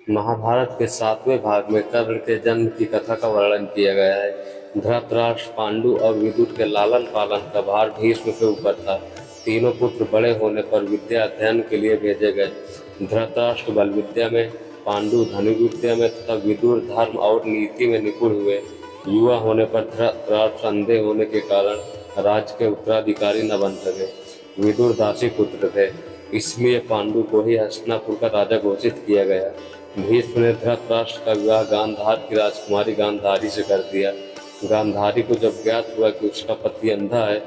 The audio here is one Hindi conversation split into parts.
महाभारत के 7वें भाग में कर्ण के जन्म की कथा का वर्णन किया गया है। धृतराष्ट्र, पांडु और विदुर के लालन पालन का भार भीष्म के ऊपर था। तीनों पुत्र बड़े होने पर विद्या अध्ययन के लिए भेजे गए। धृतराष्ट्र बल विद्या में, पांडु धनुर्विद्या में तथा विदुर धर्म और नीति में निपुण हुए। युवा होने पर धृतराष्ट्र अंधे होने के कारण राज्य के उत्तराधिकारी न बन सके। विदुर दासी पुत्र थे, इसलिए पांडु को ही हस्तिनापुर का राजा घोषित किया गया। भीष्म ने धृतराष्ट्र का विवाह गांधार की राजकुमारी गांधारी से कर दिया। गांधारी को जब ज्ञात हुआ कि उसका पति अंधा है,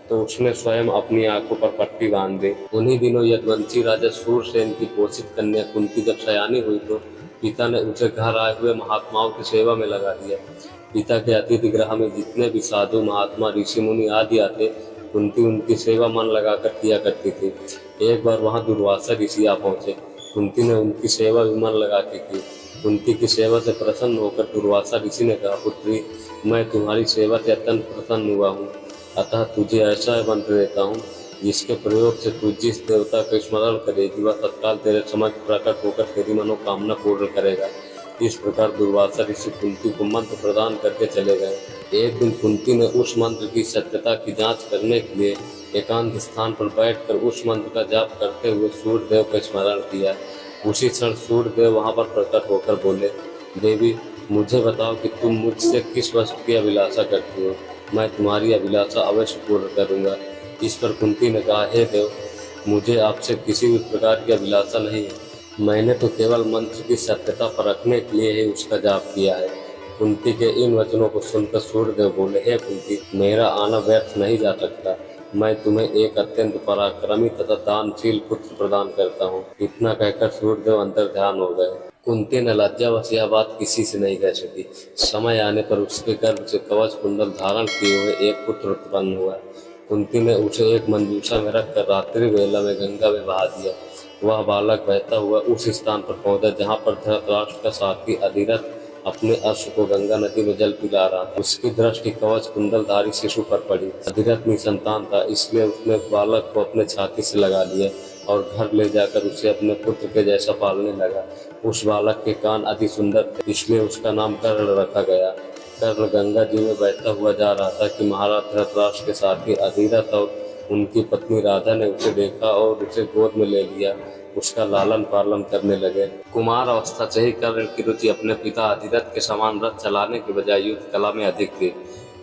तो उसने स्वयं अपनी आंखों पर पट्टी बांध दी। उन्हीं दिनों यदुवंशी राजा सूरसेन की पोषित कन्या कुंती जब सयानी हुई, तो पिता ने उसे घर आए हुए महात्माओं की सेवा में लगा दिया। पिता के अतिथि गृह में जितने भी साधु महात्मा ऋषि मुनि आदि आते, कुंती उनकी सेवा मन लगाकर किया करती थी। एक बार वहां दुर्वासा ऋषि आ पहुंचे। कुंती ने उनकी सेवा भी मन लगा के की। कुंती की सेवा से प्रसन्न होकर दुर्वासा ऋषि ने कहा, पुत्री, मैं तुम्हारी सेवा से अत्यंत प्रसन्न हुआ हूँ, अतः तुझे ऐसा मंत्र देता हूँ जिसके प्रयोग से तू जिस देवता का स्मरण करेगी वह तत्काल तेरे समक्ष प्रकट होकर तेरी मनोकामना पूर्ण करेगा। इस प्रकार दुर्वासा ऋषि कुंती को मंत्र प्रदान करके चले गए। एक दिन कुंती ने उस मंत्र की सत्यता की जांच करने के लिए एकांत स्थान पर बैठकर उस मंत्र का जाप करते हुए सूर्यदेव का स्मरण किया। उसी क्षण सूर्यदेव वहां पर प्रकट होकर बोले, देवी, मुझे बताओ कि तुम मुझसे किस वस्तु की अभिलाषा करती हो, मैं तुम्हारी अभिलाषा अवश्य पूर्ण करूंगा। इस पर कुंती ने कहा, हे देव, मुझे आपसे किसी भी प्रकार की अभिलाषा नहीं है, मैंने तो केवल मंत्र की सत्यता परखने के लिए ही उसका जाप किया है। कुंती के इन वचनों को सुनकर सूर्यदेव बोले, हे कुंती, मेरा आना व्यर्थ नहीं जा सकता, मैं तुम्हें एक अत्यंत पराक्रमी तथा दानशील पुत्र प्रदान करता हूँ। इतना कहकर सूर्यदेव अंतर ध्यान हो गए। कुंती ने लज्जावश यह बात किसी से नहीं कह सकी। समय आने पर उसके गर्भ से कवच कुंडल धारण किए हुए एक पुत्र उत्पन्न हुआ। कुंती ने उसे एक मंजूषा में रखकर रात्रि वेला में गंगा में बहा दिया। वह बालक बहता हुआ उस स्थान पर पहुंचा जहाँ पर धृतराष्ट्र का साथी अधिरथ अपने अश्व को गंगा नदी में जल पिला रहा था। उसकी दृष्टि कवच कुंडलधारी शिशु पर पड़ी। अधिरथ निसंतान था, इसलिए उसने उस बालक को अपने छाती से लगा लिया और घर ले जाकर उसे अपने पुत्र के जैसा पालने लगा। उस बालक के कान अति सुंदर थे, इसलिए उसका नाम कर्ण रखा गया। कर्ण गंगा जी में बहता हुआ जा रहा था कि महाराज धृतराष्ट्र के साथी अधिरथ और उनकी पत्नी राधा ने उसे देखा और उसे गोद में ले लिया। उसका लालन पालन करने लगे। कुमार अवस्था से ही कर्ण की रुचि अपने पिता अधिरथ के समान रथ चलाने के बजाय युद्ध कला में अधिक थी।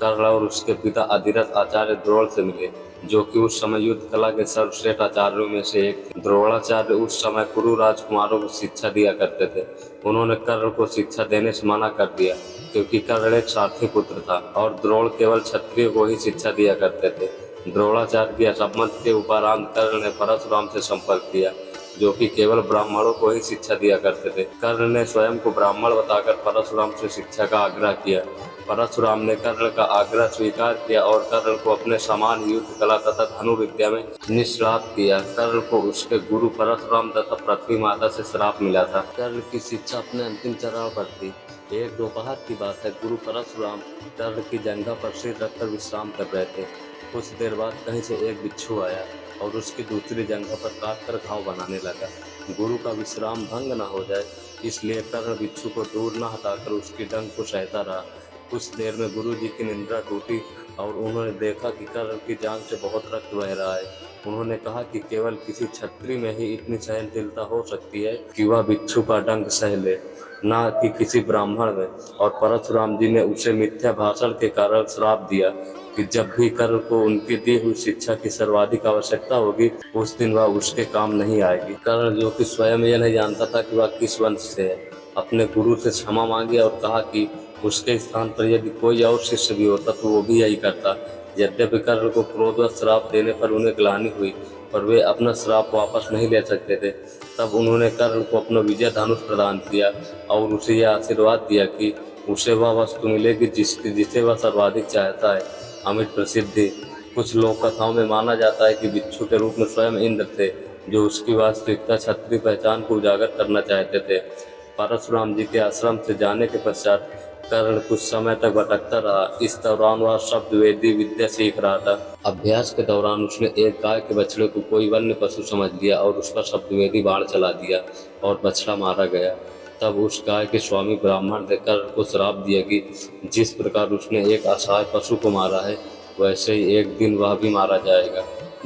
कर्ण और उसके पिता अधिरथ आचार्य द्रोण से मिले, जो कि उस समय युद्ध कला के सर्वश्रेष्ठ आचार्यों में से एक थे। द्रोणाचार्य उस समय कुरु राजकुमारों को शिक्षा दिया करते थे। उन्होंने कर्ण को शिक्षा देने से मना कर दिया, क्योंकि कर्ण एक सारथी पुत्र था और द्रोण केवल क्षत्रिय को ही शिक्षा दिया करते थे। द्रोणाचार्य की असम्मति के उपरांत कर्ण ने परशुराम से संपर्क किया, जो कि केवल ब्राह्मणों को ही शिक्षा दिया करते थे। कर्ण ने स्वयं को ब्राह्मण बताकर परशुराम से शिक्षा का आग्रह किया। परशुराम ने कर्ण का आग्रह स्वीकार किया और कर्ण को अपने समान युद्ध कला तथा धनुर्विद्या में निष्णात किया। कर्ण को उसके गुरु परशुराम तथा पृथ्वी माता से श्राप मिला था। कर्ण की शिक्षा अपने अंतिम चरण पर थी। एक दोपहर की बात है, गुरु परशुराम कर्ण की जंघा पर सिर रखकर विश्राम कर रहे थे। कुछ देर बाद कहीं से एक बिच्छू आया और उसकी दूसरी जंघा पर काट कर घाव बनाने लगा। गुरु का विश्राम भंग न हो जाए, इसलिए कर्ण बिच्छू को दूर न हटाकर उसकी डंक को सहता रहा। कुछ देर में गुरु जी की निंद्रा टूटी और उन्होंने देखा कि कर्ण की जांघ से बहुत रक्त बह रहा है। उन्होंने कहा कि केवल किसी क्षत्रिय में ही इतनी सहनशीलता हो सकती है कि वह बिच्छू का डंक सह ले, न कि किसी ब्राह्मण में। और परशुराम जी ने उसे मिथ्या भाषण के कारण श्राप दिया कि जब भी कर्ण को उनकी दी हुई शिक्षा की सर्वाधिक आवश्यकता होगी, उस दिन वह उसके काम नहीं आएगी। कर्ण, जो कि स्वयं यह नहीं जानता था कि वह किस वंश से है, अपने गुरु से क्षमा मांगी और कहा कि उसके स्थान पर यदि कोई और शिष्य भी होता तो वो भी यही करता। यद्यपि कर्ण को क्रोधवश श्राप देने पर उन्हें ग्लानि हुई, पर वे अपना श्राप वापस नहीं ले सकते थे। तब उन्होंने कर्ण को अपना विजय धनुष प्रदान किया और उसे यह आशीर्वाद दिया कि उसे वह वस्तु मिलेगी जिसे वह सर्वाधिक चाहता है, अमित प्रसिद्धि। कुछ लोक कथाओं में माना जाता है कि बिच्छू के रूप में स्वयं इंद्र थे, जो उसकी वास्तविकता क्षत्रिय पहचान को उजागर करना चाहते थे। परशुराम जी के आश्रम से जाने के पश्चात कर्ण कुछ समय तक भटकता रहा। इस दौरान वह शब्द वेदी विद्या सीख रहा था। अभ्यास के दौरान उसने एक गाय के बछड़े को कोई वन्य पशु समझ लिया और उस पर शब्द वेदी बाण चला दिया और बछड़ा मारा गया। तब उस गाय के स्वामी ब्राह्मण ने कर्ण को श्राप दिया कि जिस प्रकार उसने एक असहाय पशु को मारा है, वैसे ही एक दिन वह भी मारा जाएगा,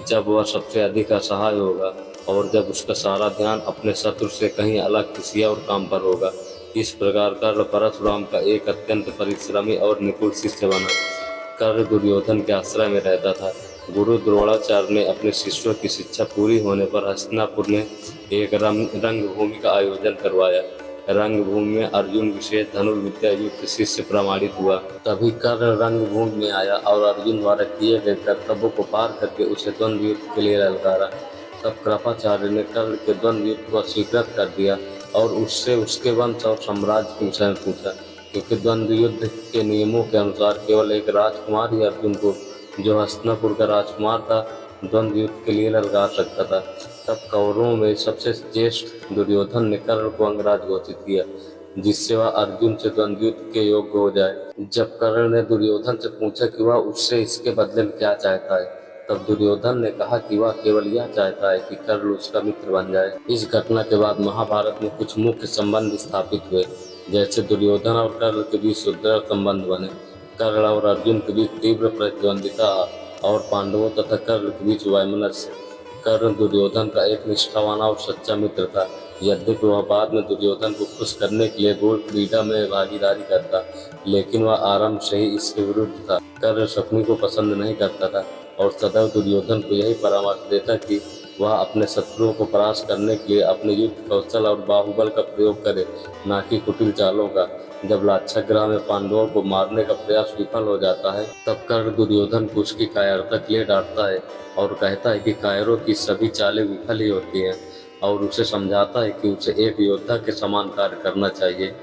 जब वह सबसे अधिक असहाय होगा और जब उसका सारा ध्यान अपने शत्रु से कहीं अलग किसी और काम पर होगा। इस प्रकार कर्ण परशुराम का एक अत्यंत परिश्रमी और निपुण शिष्य बना। कर्ण दुर्योधन के आश्रय में रहता था। गुरु द्रोणाचार्य ने अपने शिष्यों की शिक्षा पूरी होने पर हस्तिनापुर में एक रंगभूमि का आयोजन करवाया। रंगभूमि में अर्जुन विशेष धनुर्विद्या युक्त शिष्य प्रमाणित हुआ। तभी कर्ण रंगभूमि में आया और अर्जुन द्वारा किए गए कर्तव्यों को पार करके उसे द्वंद्व युद्ध के लिए ललकारा। तब कृपाचार्य ने कर्ण के द्वंद्व युद्ध को स्वीकृत कर दिया और उससे उसके वंश और साम्राज्य के विषय में पूछा, क्योंकि द्वंद्व युद्ध के नियमों के अनुसार केवल एक राजकुमार ही अर्जुन को, जो हस्तिनापुर का राजकुमार था, द्वंद्व युद्ध के लिए ललकार सकता था। तब कौरवों में सबसे ज्येष्ठ दुर्योधन ने कर्ण को अंगराज घोषित किया, जिससे वह अर्जुन से द्वंद्व युद्ध के योग्य हो जाए। जब कर्ण ने दुर्योधन से पूछा कि वह उससे इसके बदले में क्या चाहता है, तब दुर्योधन ने कहा कि वह केवल यह चाहता है कि कर्ण उसका मित्र बन जाए। इस घटना के बाद महाभारत में कुछ मुख्य संबंध स्थापित हुए, जैसे दुर्योधन और कर्ण के बीच सुदृढ़ संबंध बने। कर्ण और अर्जुन के बीच तीव्र प्रतिद्वंदिता और पांडवों तथा कर्ण के बीच वैमनस्य। कर्ण दुर्योधन का एक निष्ठावान और सच्चा मित्र था। यद्यपि वह बाद में दुर्योधन को खुश करने के लिए घोर क्रीड़ा में भागीदारी करता, लेकिन वह आरंभ से ही इसके विरुद्ध था। कर्ण शकुनी को पसंद नहीं करता था और सदैव दुर्योधन को यही परामर्श देता कि वह अपने शत्रुओं को परास्त करने के लिए अपने युद्ध कौशल और बाहुबल का प्रयोग करे, न कि कुटिल चालों का। जब लाक्षागृह में पांडवों को मारने का प्रयास विफल हो जाता है, तब कर्ण दुर्योधन को उसकी कायरता के लिए डांटता है और कहता है कि कायरों की सभी चालें विफल ही होती हैं, और उसे समझाता है कि उसे एक योद्धा के समान कार्य करना चाहिए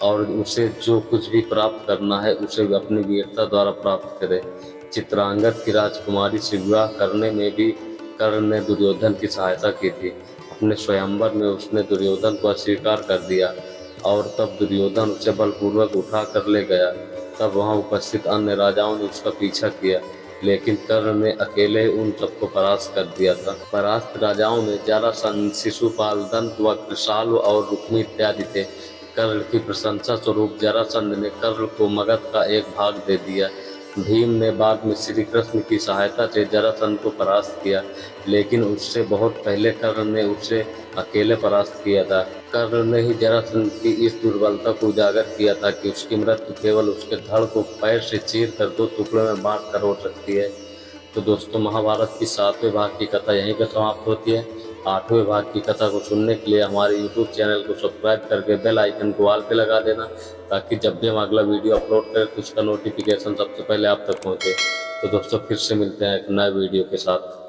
और उसे जो कुछ भी प्राप्त करना है उसे अपनी वीरता द्वारा प्राप्त करे। चित्रांगद की राजकुमारी से विवाह करने में भी कर्ण ने दुर्योधन की सहायता की थी। अपने स्वयंवर में उसने दुर्योधन को अस्वीकार कर दिया और तब दुर्योधन उसे बलपूर्वक उठा कर ले गया। तब वहां उपस्थित अन्य राजाओं ने उसका पीछा किया, लेकिन कर्ण ने अकेले उन सबको परास्त कर दिया था। परास्त राजाओं में जरासंध, शिशुपाल, दंत, कृशालु और रुक्मी इत्यादि थे। कर्ण की प्रशंसा स्वरूप जरासंध ने कर्ण को मगध का एक भाग दे दिया। भीम ने बाद में श्री कृष्ण की सहायता से जरासंध को परास्त किया, लेकिन उससे बहुत पहले कर्ण ने उसे अकेले परास्त किया था। कर्ण ने ही जरासंध की इस दुर्बलता को उजागर किया था कि उसकी मृत्यु केवल उसके धड़ को पैर से चीर कर 2 टुकड़ों में बांट कर हो सकती है। तो दोस्तों, महाभारत की 7वें भाग की कथा यहीं पर समाप्त होती है। 8वें भाग की कथा को सुनने के लिए हमारे YouTube चैनल को सब्सक्राइब करके बेल आइकन को ऑल पे लगा देना, ताकि जब भी हम अगला वीडियो अपलोड करें तो उसका नोटिफिकेशन सबसे पहले आप तक पहुंचे। तो दोस्तों, फिर से मिलते हैं एक नए वीडियो के साथ।